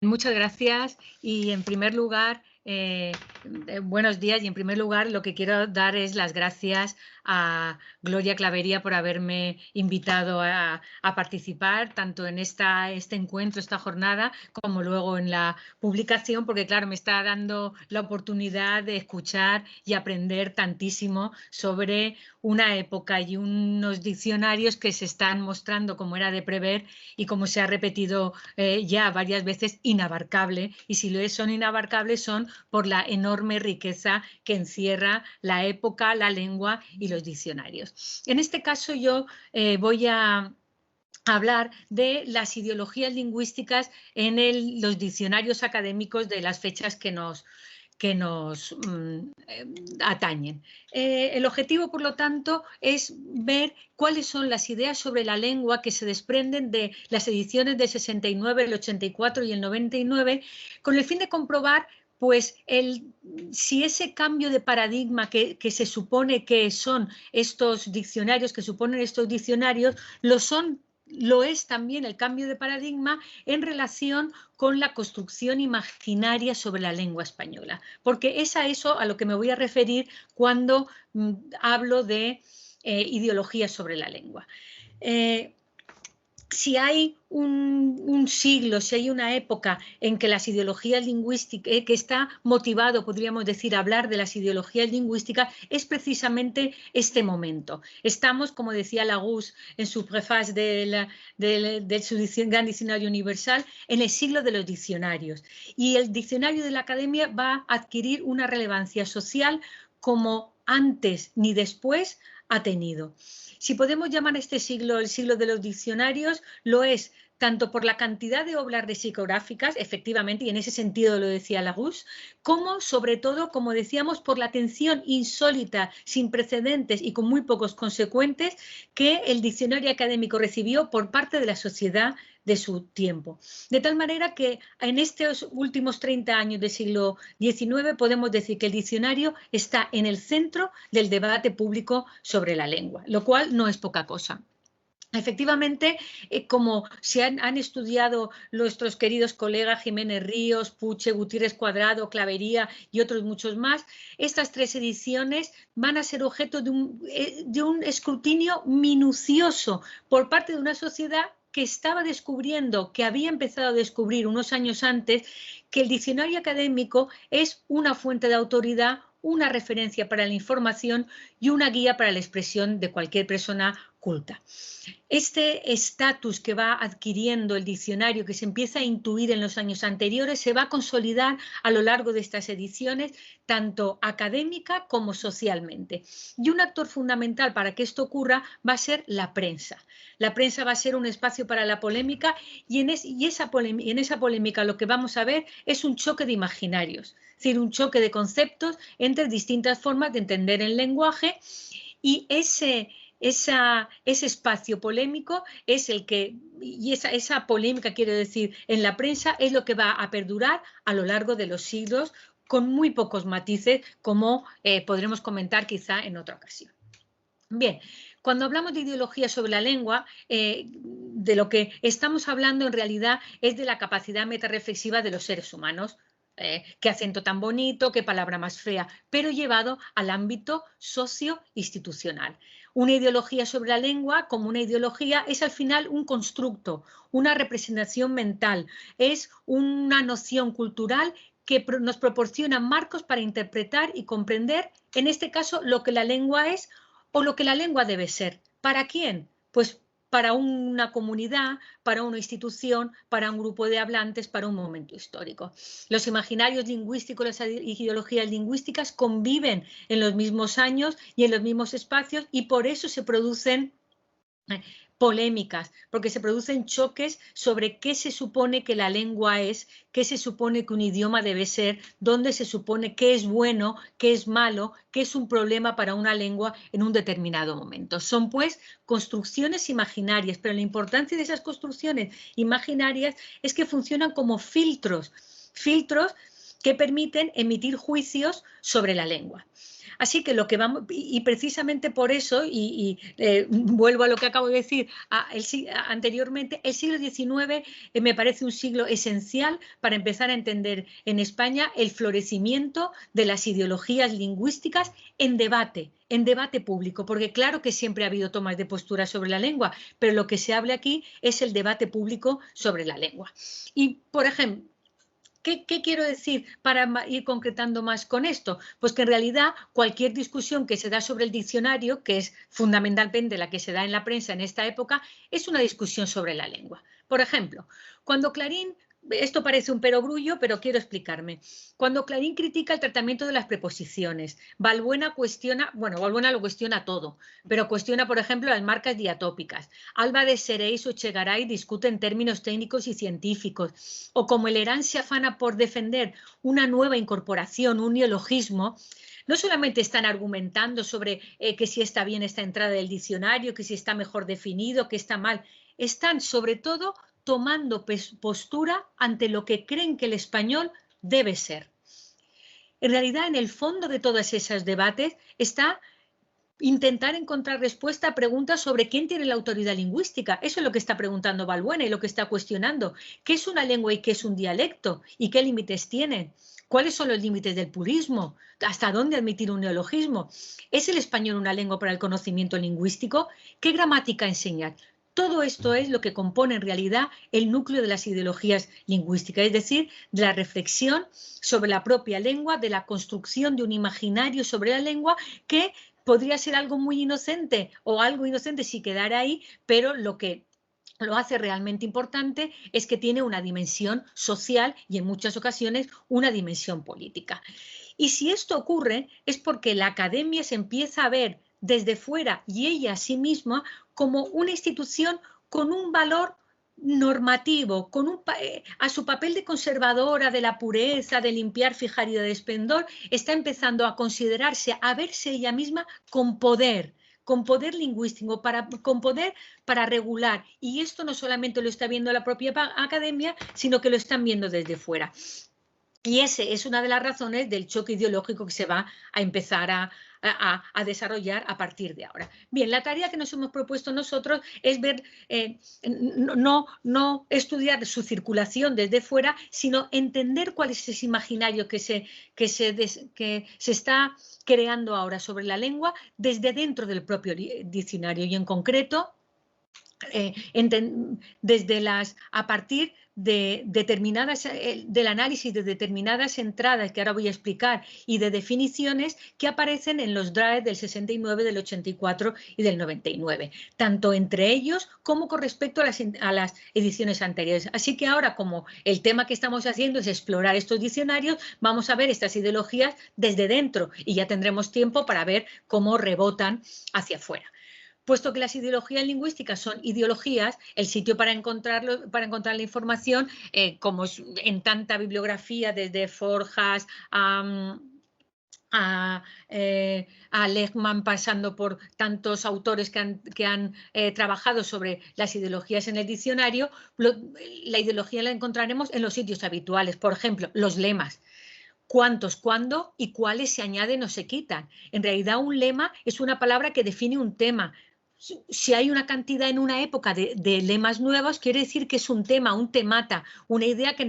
Muchas gracias y en primer lugar, buenos días, y en primer lugar lo que quiero dar es las gracias a Gloria Clavería por haberme invitado a participar tanto en este encuentro, esta jornada, como luego en la publicación, porque claro, me está dando la oportunidad de escuchar y aprender tantísimo sobre una época y unos diccionarios que se están mostrando, como era de prever y como se ha repetido ya varias veces, inabarcable, y si lo son inabarcables son por la enorme riqueza que encierra la época, la lengua y los diccionarios. En este caso yo voy a hablar de las ideologías lingüísticas en los diccionarios académicos de las fechas que nos atañen. El objetivo, por lo tanto, es ver cuáles son las ideas sobre la lengua que se desprenden de las ediciones del 69, el 84 y el 99, con el fin de comprobar pues si ese cambio de paradigma que se supone que son estos diccionarios, lo es también el cambio de paradigma en relación con la construcción imaginaria sobre la lengua española, porque es a eso a lo que me voy a referir cuando hablo de ideología sobre la lengua. Si hay un siglo, si hay una época en que las ideologías lingüísticas, que está motivado, podríamos decir, a hablar de las ideologías lingüísticas, es precisamente este momento. Estamos, como decía Larousse en su preface de su Gran Diccionario Universal, en el siglo de los diccionarios. Y el diccionario de la Academia va a adquirir una relevancia social como antes ni después ha tenido. Si podemos llamar este siglo el siglo de los diccionarios, lo es tanto por la cantidad de obras lexicográficas, efectivamente, y en ese sentido lo decía Larousse, como sobre todo, como decíamos, por la atención insólita, sin precedentes y con muy pocos consecuentes que el diccionario académico recibió por parte de la sociedad de su tiempo. De tal manera que en estos últimos 30 años del siglo XIX podemos decir que el diccionario está en el centro del debate público sobre la lengua, lo cual no es poca cosa. Efectivamente, como se han estudiado nuestros queridos colegas Jiménez Ríos, Puche, Gutiérrez Cuadrado, Clavería y otros muchos más, estas 3 ediciones van a ser objeto de un escrutinio minucioso por parte de una sociedad que estaba descubriendo, que había empezado a descubrir unos años antes, que el diccionario académico es una fuente de autoridad, una referencia para la información y una guía para la expresión de cualquier persona culta. Este estatus que va adquiriendo el diccionario, que se empieza a intuir en los años anteriores, se va a consolidar a lo largo de estas ediciones, tanto académica como socialmente. Y un actor fundamental para que esto ocurra va a ser la prensa. La prensa va a ser un espacio para la polémica y en esa polémica lo que vamos a ver es un choque de imaginarios, es decir, un choque de conceptos entre distintas formas de entender el lenguaje, y ese espacio polémico es el que, y esa polémica, quiero decir, en la prensa es lo que va a perdurar a lo largo de los siglos, con muy pocos matices, como podremos comentar quizá en otra ocasión. Bien, cuando hablamos de ideología sobre la lengua, de lo que estamos hablando en realidad es de la capacidad metarreflexiva de los seres humanos. Qué acento tan bonito, qué palabra más fea, pero llevado al ámbito socio-institucional. Una ideología sobre la lengua, como una ideología, es al final un constructo, una representación mental, es una noción cultural que nos proporciona marcos para interpretar y comprender, en este caso, lo que la lengua es o lo que la lengua debe ser. ¿Para quién? Pues para una comunidad, para una institución, para un grupo de hablantes, para un momento histórico. Los imaginarios lingüísticos, las ideologías lingüísticas conviven en los mismos años y en los mismos espacios, y por eso se producen polémicas, porque se producen choques sobre qué se supone que la lengua es, qué se supone que un idioma debe ser, dónde se supone qué es bueno, qué es malo, qué es un problema para una lengua en un determinado momento. Son pues construcciones imaginarias, pero la importancia de esas construcciones imaginarias es que funcionan como filtros que permiten emitir juicios sobre la lengua. Así que lo que vamos, y precisamente por eso, vuelvo a lo que acabo de decir anteriormente, el siglo XIX me parece un siglo esencial para empezar a entender en España el florecimiento de las ideologías lingüísticas en debate público, porque claro que siempre ha habido tomas de postura sobre la lengua, pero lo que se habla aquí es el debate público sobre la lengua. Y, por ejemplo, ¿qué quiero decir para ir concretando más con esto? Pues que en realidad cualquier discusión que se da sobre el diccionario, que es fundamentalmente la que se da en la prensa en esta época, es una discusión sobre la lengua. Por ejemplo, cuando Clarín, esto parece un perogrullo, pero quiero explicarme. Cuando Clarín critica el tratamiento de las preposiciones, Balbuena cuestiona, bueno, Balbuena lo cuestiona todo, pero cuestiona, por ejemplo, las marcas diatópicas. Alba de Seréis o Chegaray discuten términos técnicos y científicos, o como el Herán se afana por defender una nueva incorporación, un neologismo, no solamente están argumentando sobre que si está bien esta entrada del diccionario, que si está mejor definido, que está mal, están sobre todo tomando postura ante lo que creen que el español debe ser. En realidad, en el fondo de todos esos debates está intentar encontrar respuesta a preguntas sobre quién tiene la autoridad lingüística. Eso es lo que está preguntando Balbuena y lo que está cuestionando. ¿Qué es una lengua y qué es un dialecto? ¿Y qué límites tiene? ¿Cuáles son los límites del purismo? ¿Hasta dónde admitir un neologismo? ¿Es el español una lengua para el conocimiento lingüístico? ¿Qué gramática enseñar? Todo esto es lo que compone en realidad el núcleo de las ideologías lingüísticas, es decir, de la reflexión sobre la propia lengua, de la construcción de un imaginario sobre la lengua que podría ser algo muy inocente o algo inocente si quedara ahí, pero lo que lo hace realmente importante es que tiene una dimensión social y en muchas ocasiones una dimensión política. Y si esto ocurre es porque la academia se empieza a ver desde fuera y ella a sí misma como una institución con un valor normativo, a su papel de conservadora de la pureza, de limpiar, fijar y de esplendor, está empezando a considerarse, a verse ella misma con poder lingüístico, con poder para regular. Y esto no solamente lo está viendo la propia academia, sino que lo están viendo desde fuera. Y ese es una de las razones del choque ideológico que se va a empezar a desarrollar a partir de ahora. Bien, la tarea que nos hemos propuesto nosotros es ver, no estudiar su circulación desde fuera, sino entender cuál es ese imaginario que se está creando ahora sobre la lengua desde dentro del propio diccionario y en concreto a partir de del análisis de determinadas entradas que ahora voy a explicar y de definiciones que aparecen en los DRAE del 69, del 84 y del 99, tanto entre ellos como con respecto a las ediciones anteriores. Así que ahora, como el tema que estamos haciendo es explorar estos diccionarios, vamos a ver estas ideologías desde dentro y ya tendremos tiempo para ver cómo rebotan hacia afuera. Puesto que las ideologías lingüísticas son ideologías, el sitio para encontrar la información, como en tanta bibliografía, desde Forjas a Lehmann, pasando por tantos autores que han trabajado sobre las ideologías en el diccionario, la ideología la encontraremos en los sitios habituales. Por ejemplo, los lemas. ¿Cuántos, cuándo y cuáles se añaden o se quitan? En realidad, un lema es una palabra que define un tema. Si hay una cantidad en una época de lemas nuevos, quiere decir que es un tema, un temata, una idea que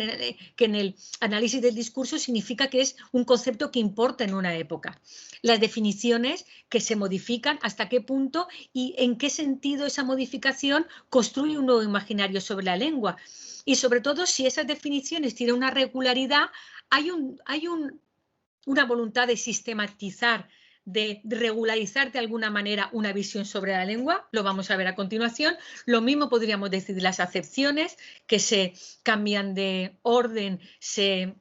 en el análisis del discurso significa que es un concepto que importa en una época. Las definiciones que se modifican, hasta qué punto y en qué sentido esa modificación construye un nuevo imaginario sobre la lengua. Y sobre todo, si esas definiciones tienen una regularidad, hay una voluntad de sistematizar, de regularizar de alguna manera una visión sobre la lengua, lo vamos a ver a continuación. Lo mismo podríamos decir de las acepciones, que se cambian de orden, se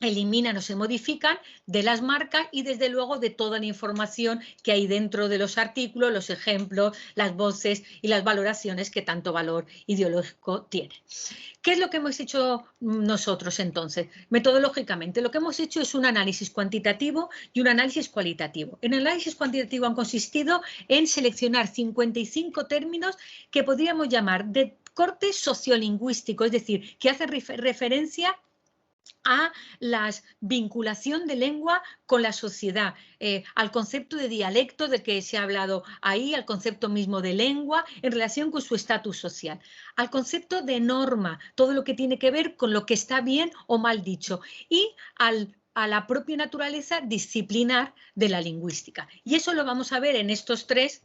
eliminan o se modifican, de las marcas y desde luego de toda la información que hay dentro de los artículos, los ejemplos, las voces y las valoraciones que tanto valor ideológico tienen. ¿Qué es lo que hemos hecho nosotros entonces? Metodológicamente, lo que hemos hecho es un análisis cuantitativo y un análisis cualitativo. En el análisis cuantitativo han consistido en seleccionar 55 términos que podríamos llamar de corte sociolingüístico, es decir, que hacen referencia a la vinculación de lengua con la sociedad, al concepto de dialecto de que se ha hablado ahí, al concepto mismo de lengua en relación con su estatus social, al concepto de norma, todo lo que tiene que ver con lo que está bien o mal dicho, y a la propia naturaleza disciplinar de la lingüística. Y eso lo vamos a ver en estos tres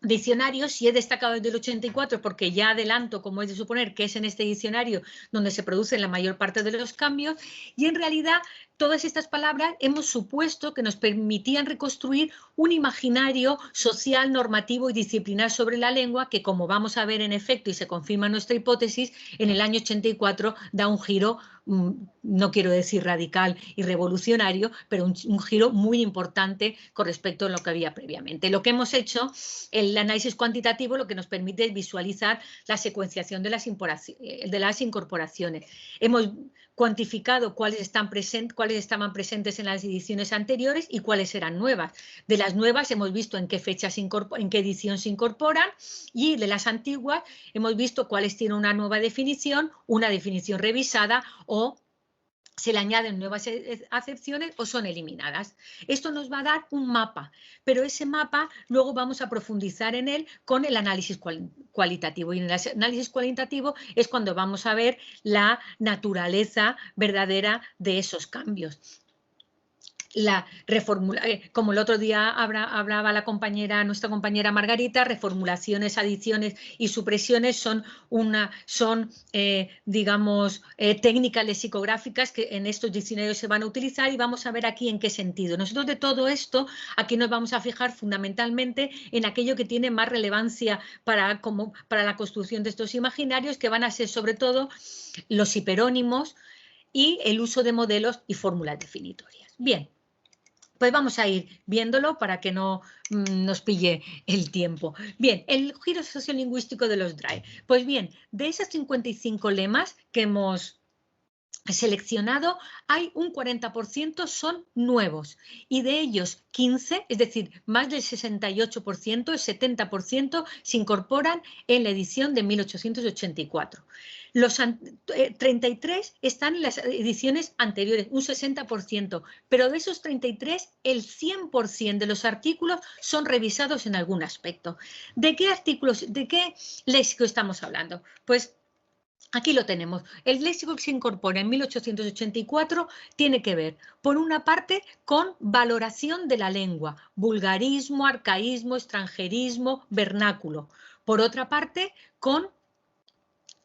diccionarios, y he destacado el del 84 porque ya adelanto, como es de suponer, que es en este diccionario donde se producen la mayor parte de los cambios, y en realidad todas estas palabras hemos supuesto que nos permitían reconstruir un imaginario social, normativo y disciplinar sobre la lengua que, como vamos a ver en efecto y se confirma nuestra hipótesis, en el año 84 da un giro, no quiero decir radical y revolucionario, pero un giro muy importante con respecto a lo que había previamente. Lo que hemos hecho, el análisis cuantitativo, lo que nos permite es visualizar la secuenciación de las incorporaciones. Hemos cuantificado cuáles estaban presentes en las ediciones anteriores y cuáles eran nuevas. De las nuevas hemos visto en qué fechas, en qué edición se incorporan, y de las antiguas hemos visto cuáles tienen una nueva definición, una definición revisada, o se le añaden nuevas acepciones o son eliminadas. Esto nos va a dar un mapa, pero ese mapa luego vamos a profundizar en él con el análisis cualitativo. Y en el análisis cualitativo es cuando vamos a ver la naturaleza verdadera de esos cambios. Como el otro día hablaba nuestra compañera Margarita, reformulaciones, adiciones y supresiones son digamos, técnicas lexicográficas que en estos diccionarios se van a utilizar, y vamos a ver aquí en qué sentido. Nosotros de todo esto, aquí nos vamos a fijar fundamentalmente en aquello que tiene más relevancia para la construcción de estos imaginarios, que van a ser sobre todo los hiperónimos y el uso de modelos y fórmulas definitorias. Bien. Pues vamos a ir viéndolo para que no nos pille el tiempo. Bien, el giro sociolingüístico de los DRAE. Pues bien, de esos 55 lemas que hemos seleccionado, hay un 40% son nuevos, y de ellos 15, es decir, más del 68%, el 70% se incorporan en la edición de 1884. Los 33 están en las ediciones anteriores, un 60%, pero de esos 33, el 100% de los artículos son revisados en algún aspecto. ¿De qué artículos, de qué léxico estamos hablando? Pues aquí lo tenemos. El léxico que se incorpora en 1884 tiene que ver, por una parte, con valoración de la lengua, vulgarismo, arcaísmo, extranjerismo, vernáculo. Por otra parte, con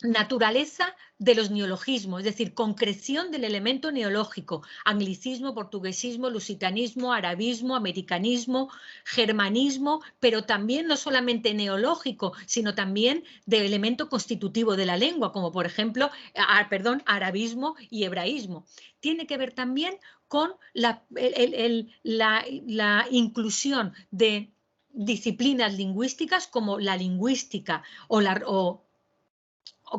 naturaleza de los neologismos, es decir, concreción del elemento neológico, anglicismo, portuguesismo, lusitanismo, arabismo, americanismo, germanismo, pero también no solamente neológico, sino también de elemento constitutivo de la lengua, como por ejemplo, arabismo y hebraísmo. Tiene que ver también con la inclusión de disciplinas lingüísticas como la lingüística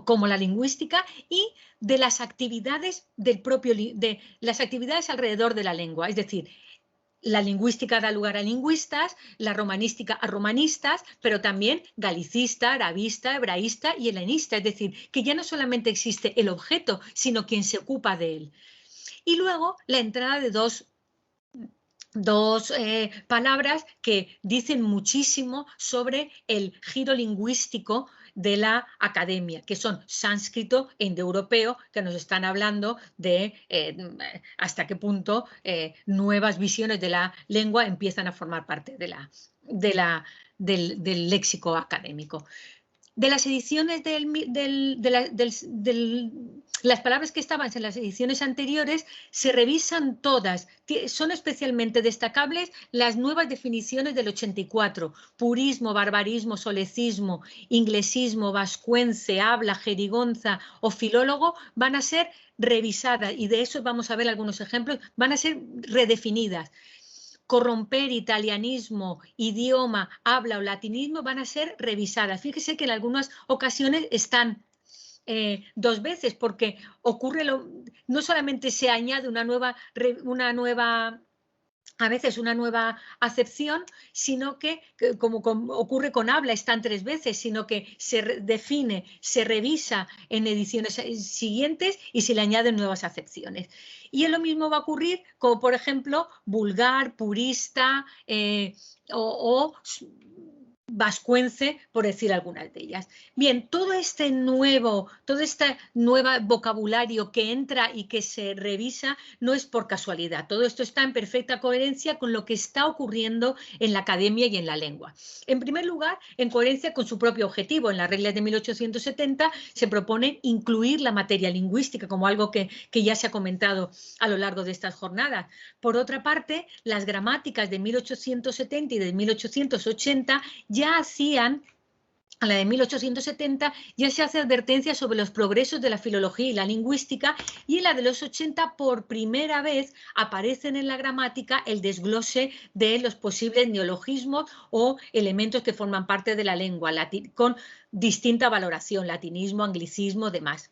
como la lingüística, y de las actividades de las actividades alrededor de la lengua, es decir, la lingüística da lugar a lingüistas, la romanística a romanistas, pero también galicista, arabista, hebraísta y helenista, es decir, que ya no solamente existe el objeto, sino quien se ocupa de él. Y luego la entrada de dos palabras que dicen muchísimo sobre el giro lingüístico de la academia, que son sánscrito e indoeuropeo, que nos están hablando de hasta qué punto nuevas visiones de la lengua empiezan a formar parte del léxico académico. De las ediciones las palabras que estaban en las ediciones anteriores se revisan todas. Son especialmente destacables las nuevas definiciones del 84, purismo, barbarismo, solecismo, inglesismo, vascuence, habla, jerigonza o filólogo, van a ser revisadas, y de eso vamos a ver algunos ejemplos, van a ser redefinidas. Corromper, italianismo, idioma, habla o latinismo van a ser revisadas. Fíjese que en algunas ocasiones están dos veces, porque ocurre no solamente se añade una nueva a veces una nueva acepción, sino que como ocurre con habla, están 3 veces, sino que se define, se revisa en ediciones siguientes y se le añaden nuevas acepciones. Y lo mismo va a ocurrir como, por ejemplo, vulgar, purista o vascuence, por decir algunas de ellas. Bien, todo este nuevo vocabulario que entra y que se revisa no es por casualidad. Todo esto está en perfecta coherencia con lo que está ocurriendo en la academia y en la lengua. En primer lugar, en coherencia con su propio objetivo. En las reglas de 1870 se propone incluir la materia lingüística como algo que ya se ha comentado a lo largo de estas jornadas. Por otra parte, las gramáticas de 1870 y de 1880 ya hacían, a la de 1870 ya se hace advertencia sobre los progresos de la filología y la lingüística, y en la de los 80 por primera vez aparecen en la gramática el desglose de los posibles neologismos o elementos que forman parte de la lengua, con distinta valoración, latinismo, anglicismo, demás.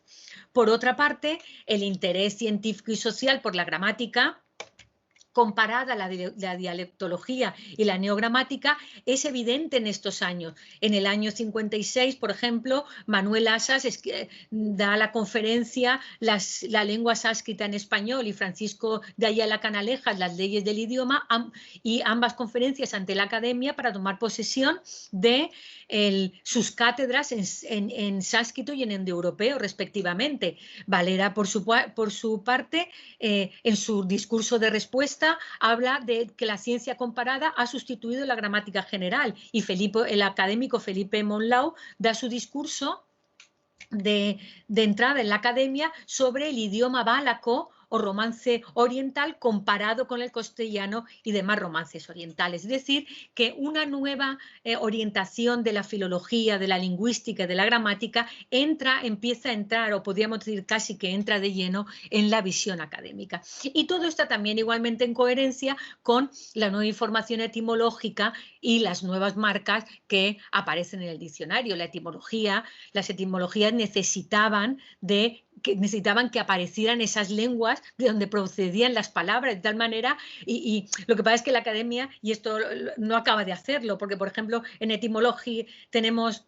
Por otra parte, el interés científico y social por la gramática comparada la dialectología y la neogramática es evidente en estos años. En el año 56, por ejemplo, Manuel Asas da la conferencia La lengua sánscrita en español y Francisco de Ayala Canalejas, Las leyes del idioma, y ambas conferencias ante la academia para tomar posesión de sus cátedras en sánscrito y en indoeuropeo, respectivamente. Valera, por su parte, en su discurso de respuesta, habla de que la ciencia comparada ha sustituido la gramática general, y el académico Felipe Monlau da su discurso de entrada en la academia sobre el idioma valaco o romance oriental comparado con el castellano y demás romances orientales. Es decir, que una nueva orientación de la filología, de la lingüística y de la gramática empieza a entrar, o podríamos decir casi que entra de lleno en la visión académica. Y todo está también igualmente en coherencia con la nueva información etimológica y las nuevas marcas que aparecen en el diccionario. Las etimologías necesitaban que aparecieran esas lenguas de donde procedían las palabras, de tal manera, y lo que pasa es que la academia, y esto no acaba de hacerlo, porque por ejemplo en etimología tenemos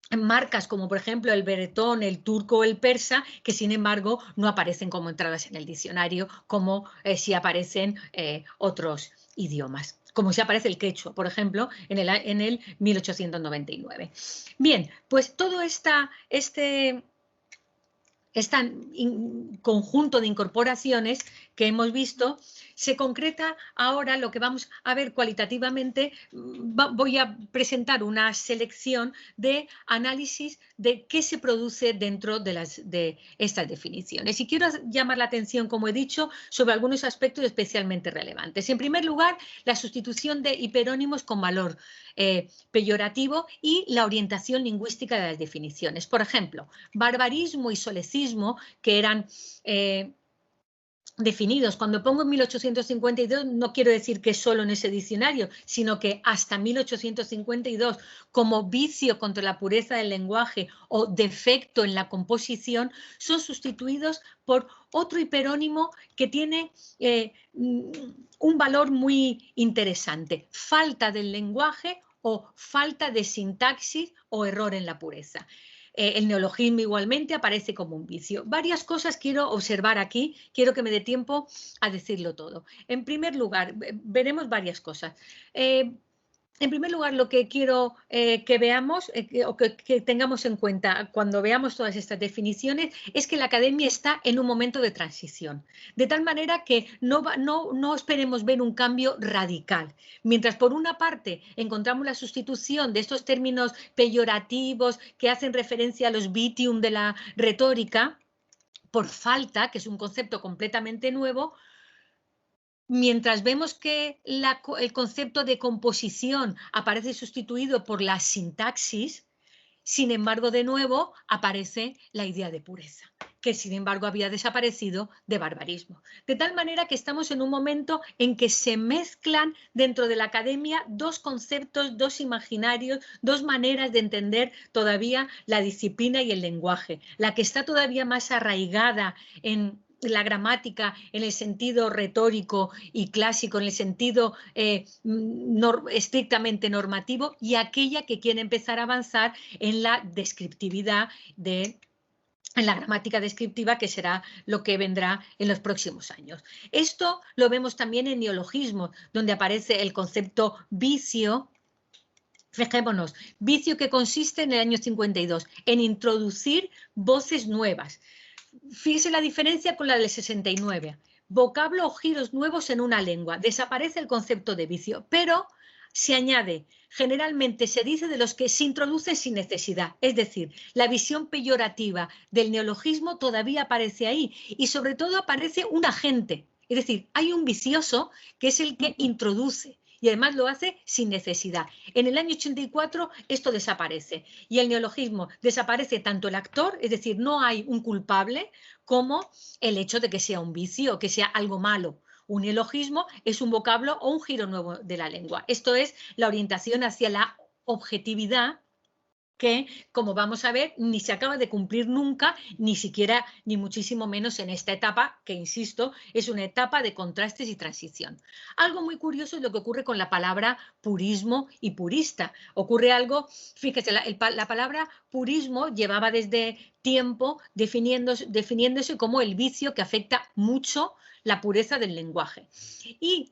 marcas como por ejemplo el bretón, el turco o el persa, que sin embargo no aparecen como entradas en el diccionario, como si aparecen otros idiomas, como si aparece el quechua, por ejemplo, en el 1899. Bien, pues todo este conjunto de incorporaciones que hemos visto se concreta ahora. Lo que vamos a ver cualitativamente, voy a presentar una selección de análisis de qué se produce dentro de estas definiciones. Y quiero llamar la atención, como he dicho, sobre algunos aspectos especialmente relevantes. En primer lugar, la sustitución de hiperónimos con valor peyorativo y la orientación lingüística de las definiciones. Por ejemplo, barbarismo y solecismo, que eran definidos. Cuando pongo en 1852 no quiero decir que solo en ese diccionario, sino que hasta 1852 como vicio contra la pureza del lenguaje o defecto en la composición son sustituidos por otro hiperónimo que tiene un valor muy interesante: falta del lenguaje o falta de sintaxis o error en la pureza. El neologismo igualmente aparece como un vicio. Varias cosas quiero observar aquí, quiero que me dé tiempo a decirlo todo. En primer lugar, veremos varias cosas. En primer lugar, lo que quiero que veamos o que tengamos en cuenta cuando veamos todas estas definiciones es que la academia está en un momento de transición, de tal manera que no esperemos ver un cambio radical. Mientras por una parte encontramos la sustitución de estos términos peyorativos que hacen referencia a los vitium de la retórica por falta, que es un concepto completamente nuevo, mientras vemos que el concepto de composición aparece sustituido por la sintaxis, sin embargo, de nuevo aparece la idea de pureza, que sin embargo había desaparecido de barbarismo. De tal manera que estamos en un momento en que se mezclan dentro de la academia dos conceptos, dos imaginarios, dos maneras de entender todavía la disciplina y el lenguaje. La que está todavía más arraigada en la gramática en el sentido retórico y clásico, en el sentido estrictamente normativo, y aquella que quiere empezar a avanzar en la descriptividad en la gramática descriptiva, que será lo que vendrá en los próximos años. Esto lo vemos también en neologismos, donde aparece el concepto vicio. Fijémonos, vicio que consiste en el año 52, en introducir voces nuevas. Fíjese la diferencia con la del 69. Vocablo o giros nuevos en una lengua. Desaparece el concepto de vicio, pero se añade, generalmente se dice de los que se introducen sin necesidad. Es decir, la visión peyorativa del neologismo todavía aparece ahí y sobre todo aparece un agente. Es decir, hay un vicioso que es el que introduce y además lo hace sin necesidad. En el año 84 esto desaparece y el neologismo desaparece tanto el actor, es decir, no hay un culpable, como el hecho de que sea un vicio, que sea algo malo. Un neologismo es un vocablo o un giro nuevo de la lengua. Esto es la orientación hacia la objetividad que, como vamos a ver, ni se acaba de cumplir nunca, ni siquiera, ni muchísimo menos en esta etapa, que insisto, es una etapa de contrastes y transición. Algo muy curioso es lo que ocurre con la palabra purismo y purista. Ocurre algo, fíjese, la palabra purismo llevaba desde tiempo definiéndose como el vicio que afecta mucho la pureza del lenguaje. Y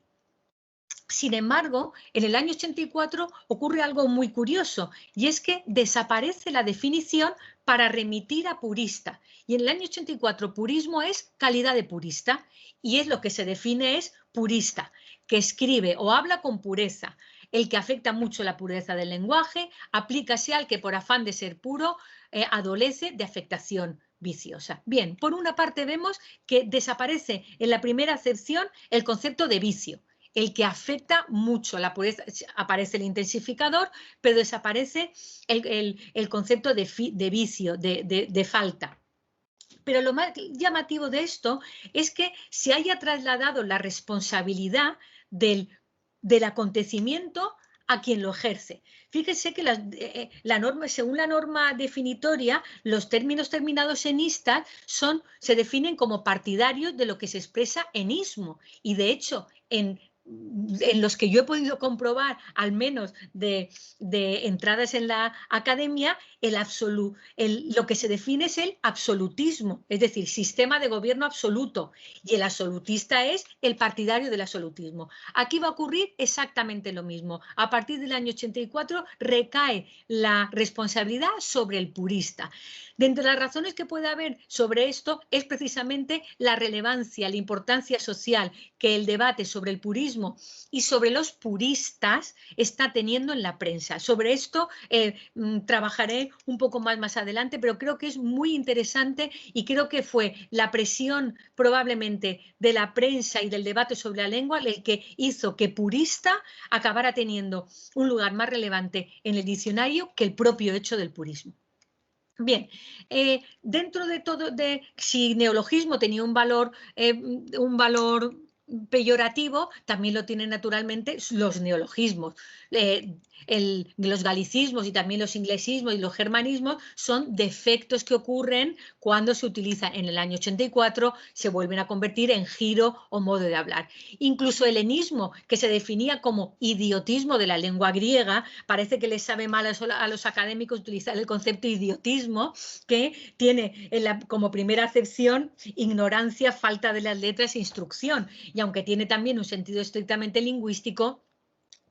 sin embargo, en el año 84 ocurre algo muy curioso y es que desaparece la definición para remitir a purista. Y en el año 84 purismo es calidad de purista y es lo que se define es purista, que escribe o habla con pureza, el que afecta mucho la pureza del lenguaje, aplícase al que por afán de ser puro adolece de afectación viciosa. Bien, por una parte vemos que desaparece en la primera acepción el concepto de vicio, el que afecta mucho la pureza. Aparece el intensificador, pero desaparece el concepto de vicio, de falta. Pero lo más llamativo de esto es que se haya trasladado la responsabilidad del acontecimiento a quien lo ejerce. Fíjense que según la norma definitoria, los términos terminados en istas se definen como partidarios de lo que se expresa en ismo. Y de hecho, en los que yo he podido comprobar, al menos de entradas en la academia, lo que se define es el absolutismo, es decir, sistema de gobierno absoluto, y el absolutista es el partidario del absolutismo. Aquí va a ocurrir exactamente lo mismo. A partir del año 84 recae la responsabilidad sobre el purista. De entre las razones que puede haber sobre esto es precisamente la relevancia, la importancia social que el debate sobre el purismo y sobre los puristas está teniendo en la prensa. Sobre esto trabajaré un poco más adelante, pero creo que es muy interesante y creo que fue la presión probablemente de la prensa y del debate sobre la lengua el que hizo que purista acabara teniendo un lugar más relevante en el diccionario que el propio hecho del purismo. Bien, dentro de todo, si neologismo tenía un valor peyorativo, también lo tienen naturalmente los neologismos. Los galicismos y también los inglesismos y los germanismos son defectos que ocurren cuando se utilizan en el año 84, se vuelven a convertir en giro o modo de hablar. Incluso el helenismo, que se definía como idiotismo de la lengua griega, parece que les sabe mal a los académicos utilizar el concepto idiotismo, que tiene como primera acepción ignorancia, falta de las letras e instrucción. Y aunque tiene también un sentido estrictamente lingüístico,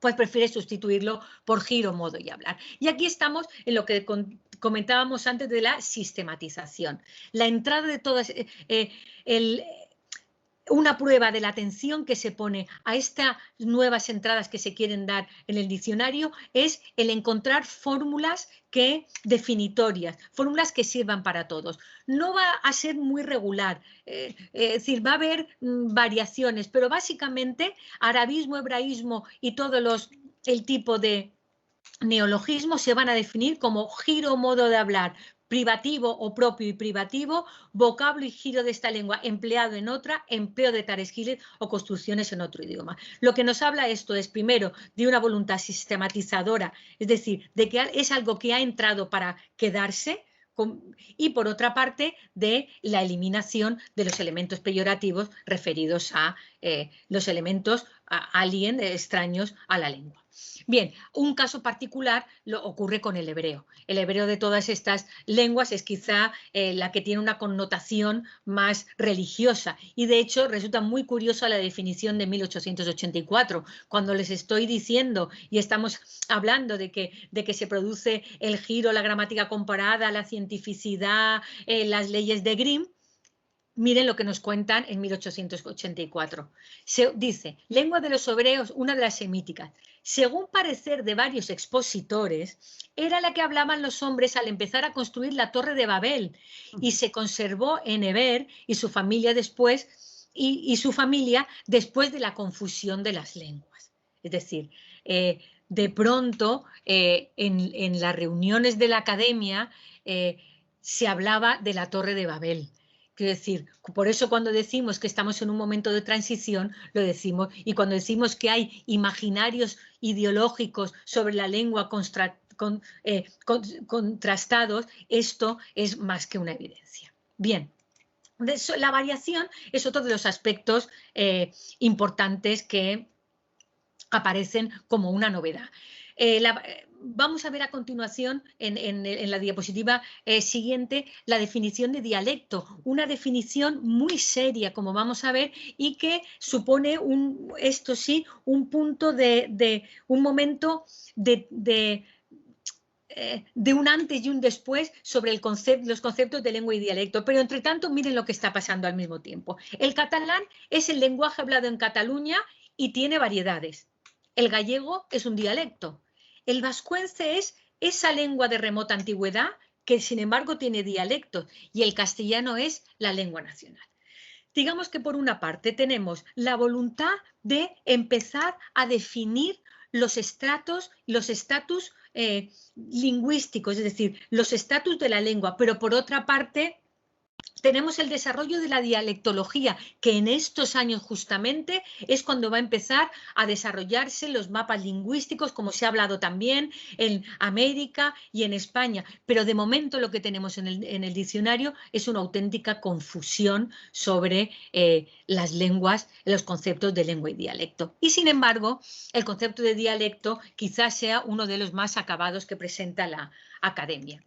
pues prefiere sustituirlo por giro, modo y hablar. Y aquí estamos en lo que comentábamos antes de la sistematización. La entrada de todas, una prueba de la atención que se pone a estas nuevas entradas que se quieren dar en el diccionario es el encontrar fórmulas definitorias, fórmulas que sirvan para todos. No va a ser muy regular, es decir, va a haber variaciones, pero básicamente arabismo, hebraísmo y el tipo de neologismos se van a definir como giro, modo de hablar, privativo o propio y privativo, vocablo y giro de esta lengua empleado en otra, empleo de tales giros o construcciones en otro idioma. Lo que nos habla esto es, primero, de una voluntad sistematizadora, es decir, de que es algo que ha entrado para quedarse, y por otra parte de la eliminación de los elementos peyorativos referidos a los elementos alien, extraños a la lengua. Bien, un caso particular lo ocurre con el hebreo. El hebreo de todas estas lenguas es quizá la que tiene una connotación más religiosa y de hecho resulta muy curiosa la definición de 1884, cuando les estoy diciendo y estamos hablando de que se produce el giro, la gramática comparada, la cientificidad, las leyes de Grimm. Miren lo que nos cuentan en 1884. Se dice, lengua de los hebreos, una de las semíticas. Según parecer de varios expositores, era la que hablaban los hombres al empezar a construir la Torre de Babel y se conservó en Heber y su familia después, y su familia después de la confusión de las lenguas. Es decir, de pronto en las reuniones de la academia se hablaba de la Torre de Babel. Quiero decir, por eso cuando decimos que estamos en un momento de transición, lo decimos, y cuando decimos que hay imaginarios ideológicos sobre la lengua contrastados, esto es más que una evidencia. Bien, la variación es otro de los aspectos importantes que aparecen como una novedad. Vamos a ver a continuación en la diapositiva siguiente la definición de dialecto, una definición muy seria, como vamos a ver, y que supone esto sí, un punto un momento de un antes y un después sobre los conceptos de lengua y dialecto. Pero entre tanto, miren lo que está pasando al mismo tiempo. El catalán es el lenguaje hablado en Cataluña y tiene variedades. El gallego es un dialecto. El vascuence es esa lengua de remota antigüedad que sin embargo tiene dialectos y el castellano es la lengua nacional. Digamos que por una parte tenemos la voluntad de empezar a definir los estatus lingüísticos, es decir, los estatus de la lengua, pero por otra parte tenemos el desarrollo de la dialectología, que en estos años justamente es cuando va a empezar a desarrollarse los mapas lingüísticos, como se ha hablado también en América y en España. Pero de momento lo que tenemos en el diccionario es una auténtica confusión sobre las lenguas, los conceptos de lengua y dialecto. Y sin embargo, el concepto de dialecto quizás sea uno de los más acabados que presenta la academia.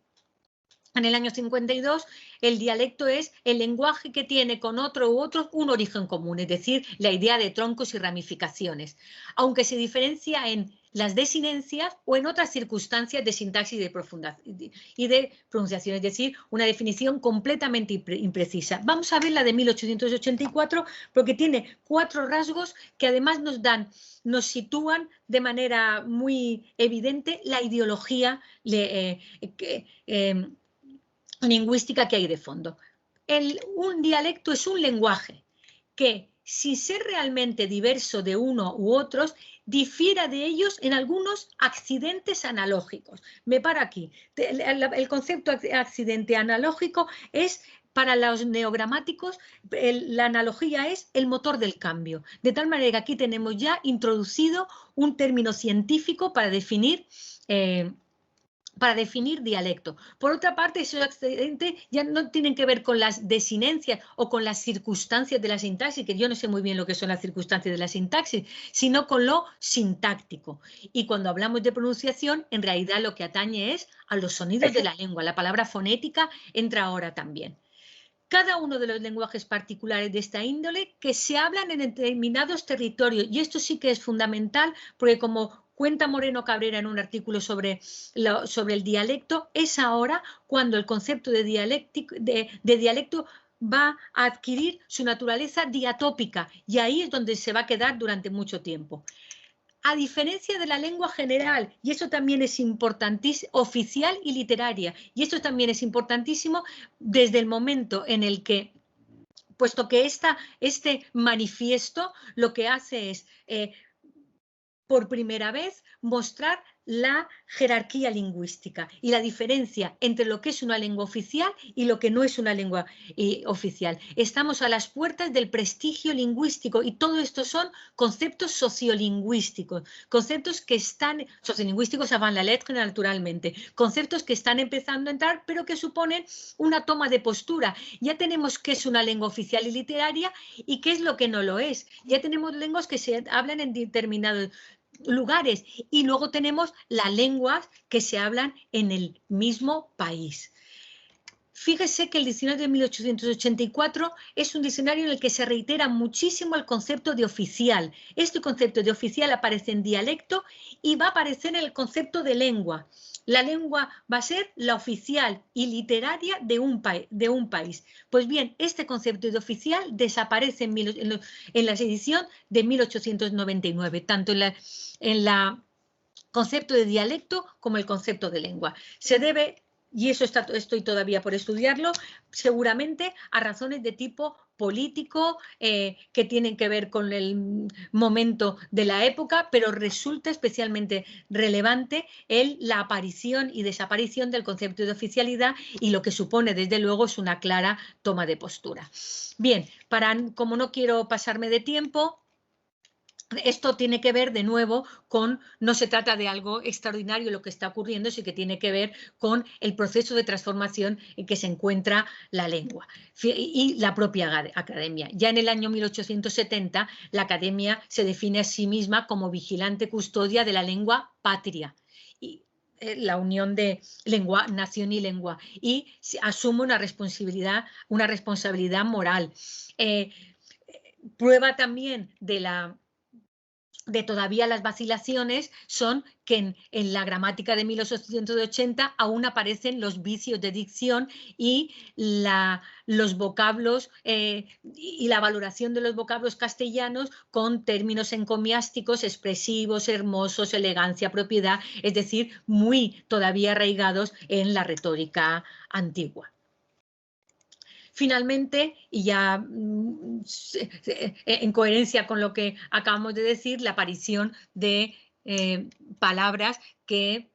En el año 52, el dialecto es el lenguaje que tiene con otro u otro un origen común, es decir, la idea de troncos y ramificaciones, aunque se diferencia en las desinencias o en otras circunstancias de sintaxis y de pronunciación, es decir, una definición completamente imprecisa. Vamos a ver la de 1884 porque tiene 4 rasgos que además nos sitúan de manera muy evidente la ideología lingüística que hay de fondo. Un dialecto es un lenguaje que, sin ser realmente diverso de uno u otros, difiera de ellos en algunos accidentes analógicos. Me paro aquí. El concepto de accidente analógico es, para los neogramáticos, la analogía es el motor del cambio. De tal manera que aquí tenemos ya introducido un término científico para definir dialecto. Por otra parte, esos accidentes ya no tienen que ver con las desinencias o con las circunstancias de la sintaxis, que yo no sé muy bien lo que son las circunstancias de la sintaxis, sino con lo sintáctico. Y cuando hablamos de pronunciación, en realidad lo que atañe es a los sonidos de la lengua. La palabra fonética entra ahora también. Cada uno de los lenguajes particulares de esta índole que se hablan en determinados territorios, y esto sí que es fundamental, porque como cuenta Moreno Cabrera en un artículo sobre el dialecto, es ahora cuando el concepto de dialecto va a adquirir su naturaleza diatópica, y ahí es donde se va a quedar durante mucho tiempo. A diferencia de la lengua general, y eso también es importantísimo, oficial y literaria, y esto también es importantísimo desde el momento en el que, puesto que este manifiesto lo que hace es, por primera vez, mostrar la jerarquía lingüística y la diferencia entre lo que es una lengua oficial y lo que no es una lengua oficial. Estamos a las puertas del prestigio lingüístico y todo esto son conceptos sociolingüísticos, conceptos que están, sociolingüísticos avant la lettre naturalmente, conceptos que están empezando a entrar pero que suponen una toma de postura. Ya tenemos qué es una lengua oficial y literaria y qué es lo que no lo es. Ya tenemos lenguas que se hablan en determinados lugares y luego tenemos las lenguas que se hablan en el mismo país. Fíjese que el diccionario de 1884 es un diccionario en el que se reitera muchísimo el concepto de oficial. Este concepto de oficial aparece en dialecto y va a aparecer en el concepto de lengua. La lengua va a ser la oficial y literaria de un país. Pues bien, este concepto de oficial desaparece en la edición de 1899, tanto en la concepto de dialecto como el concepto de lengua. Se debe, y eso estoy todavía por estudiarlo, seguramente a razones de tipo político que tienen que ver con el momento de la época, pero resulta especialmente relevante la aparición y desaparición del concepto de oficialidad y lo que supone desde luego es una clara toma de postura. Bien, como no quiero pasarme de tiempo, esto tiene que ver de nuevo con, no se trata de algo extraordinario lo que está ocurriendo, sino que tiene que ver con el proceso de transformación en que se encuentra la lengua y la propia academia. Ya en el año 1870 la academia se define a sí misma como vigilante custodia de la lengua patria. Y la unión de lengua, nación y lengua, y asume una responsabilidad moral. Prueba también de todavía las vacilaciones son que en la gramática de 1880 aún aparecen los vicios de dicción y los vocablos y la valoración de los vocablos castellanos con términos encomiásticos, expresivos, hermosos, elegancia, propiedad, es decir, muy todavía arraigados en la retórica antigua. Finalmente, y ya en coherencia con lo que acabamos de decir, la aparición de palabras que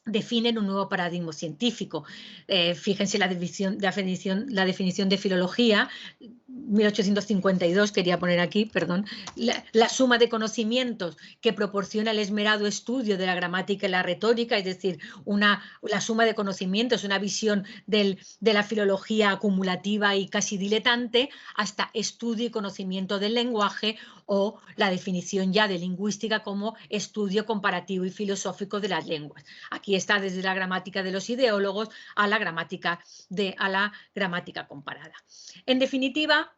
definen un nuevo paradigma científico. Fíjense la definición de filología, 1852, quería poner aquí, perdón, la suma de conocimientos que proporciona el esmerado estudio de la gramática y la retórica, es decir, la suma de conocimientos, una visión de la filología acumulativa y casi diletante, hasta estudio y conocimiento del lenguaje, o la definición ya de lingüística como estudio comparativo y filosófico de las lenguas. Aquí está desde la gramática de los ideólogos a la gramática comparada. En definitiva,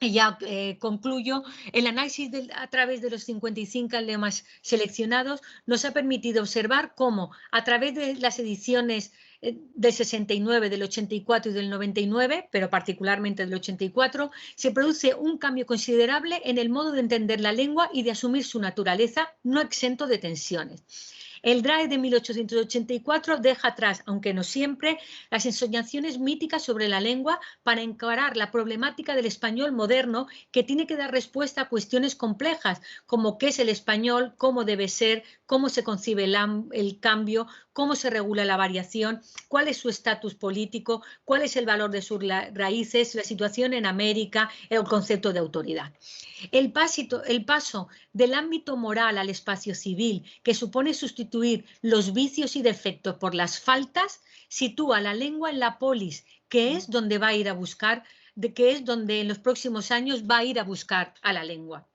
ya concluyo, el análisis a través de los 55 lemas seleccionados nos ha permitido observar cómo a través de las ediciones del 69, del 84 y del 99, pero particularmente del 84, se produce un cambio considerable en el modo de entender la lengua y de asumir su naturaleza, no exento de tensiones. El DRAE de 1884 deja atrás, aunque no siempre, las ensoñaciones míticas sobre la lengua para encarar la problemática del español moderno que tiene que dar respuesta a cuestiones complejas como qué es el español, cómo debe ser, cómo se concibe el cambio, cómo se regula la variación, cuál es su estatus político, cuál es el valor de sus raíces, la situación en América, el concepto de autoridad. El paso del ámbito moral al espacio civil, que supone sustituir los vicios y defectos por las faltas, sitúa la lengua en la polis, que es donde va a ir a buscar, que es donde en los próximos años va a ir a buscar a la lengua.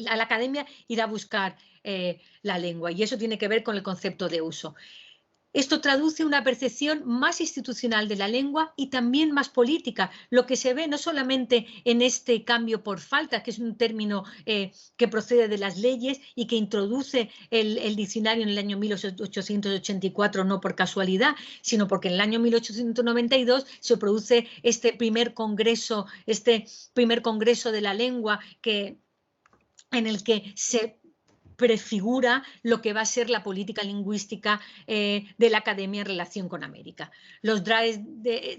A la academia irá a buscar la lengua, y eso tiene que ver con el concepto de uso. Esto traduce una percepción más institucional de la lengua y también más política, lo que se ve no solamente en este cambio por falta, que es un término que procede de las leyes y que introduce el diccionario en el año 1884 no por casualidad, sino porque en el año 1892 se produce este primer congreso de la lengua en el que se prefigura lo que va a ser la política lingüística de la academia en relación con América. Los DRAEs de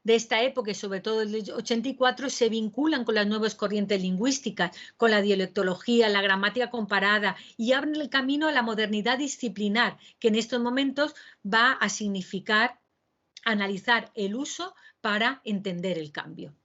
esta época, y sobre todo el 84, se vinculan con las nuevas corrientes lingüísticas, con la dialectología, la gramática comparada, y abren el camino a la modernidad disciplinar, que en estos momentos va a significar analizar el uso para entender el cambio.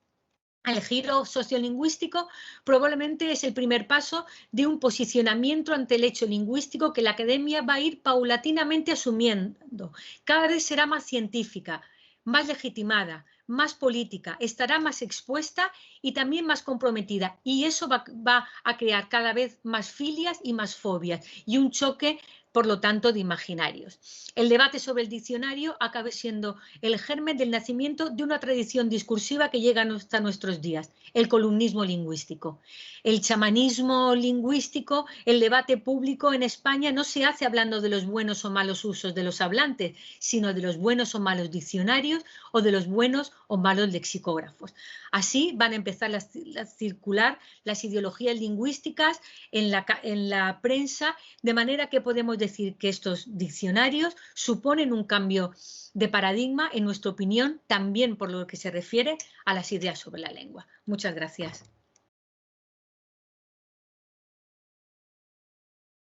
El giro sociolingüístico probablemente es el primer paso de un posicionamiento ante el hecho lingüístico que la academia va a ir paulatinamente asumiendo. Cada vez será más científica, más legitimada, más política, estará más expuesta y también más comprometida. Y eso va a crear cada vez más filias y más fobias y un choque, por lo tanto, de imaginarios. El debate sobre el diccionario acaba siendo el germen del nacimiento de una tradición discursiva que llega hasta nuestros días, el columnismo lingüístico. El chamanismo lingüístico, el debate público en España no se hace hablando de los buenos o malos usos de los hablantes, sino de los buenos o malos diccionarios o de los buenos o malos lexicógrafos. Así van a empezar a circular las ideologías lingüísticas en la prensa, de manera que podemos decir que estos diccionarios suponen un cambio de paradigma, en nuestra opinión, también por lo que se refiere a las ideas sobre la lengua. Muchas gracias.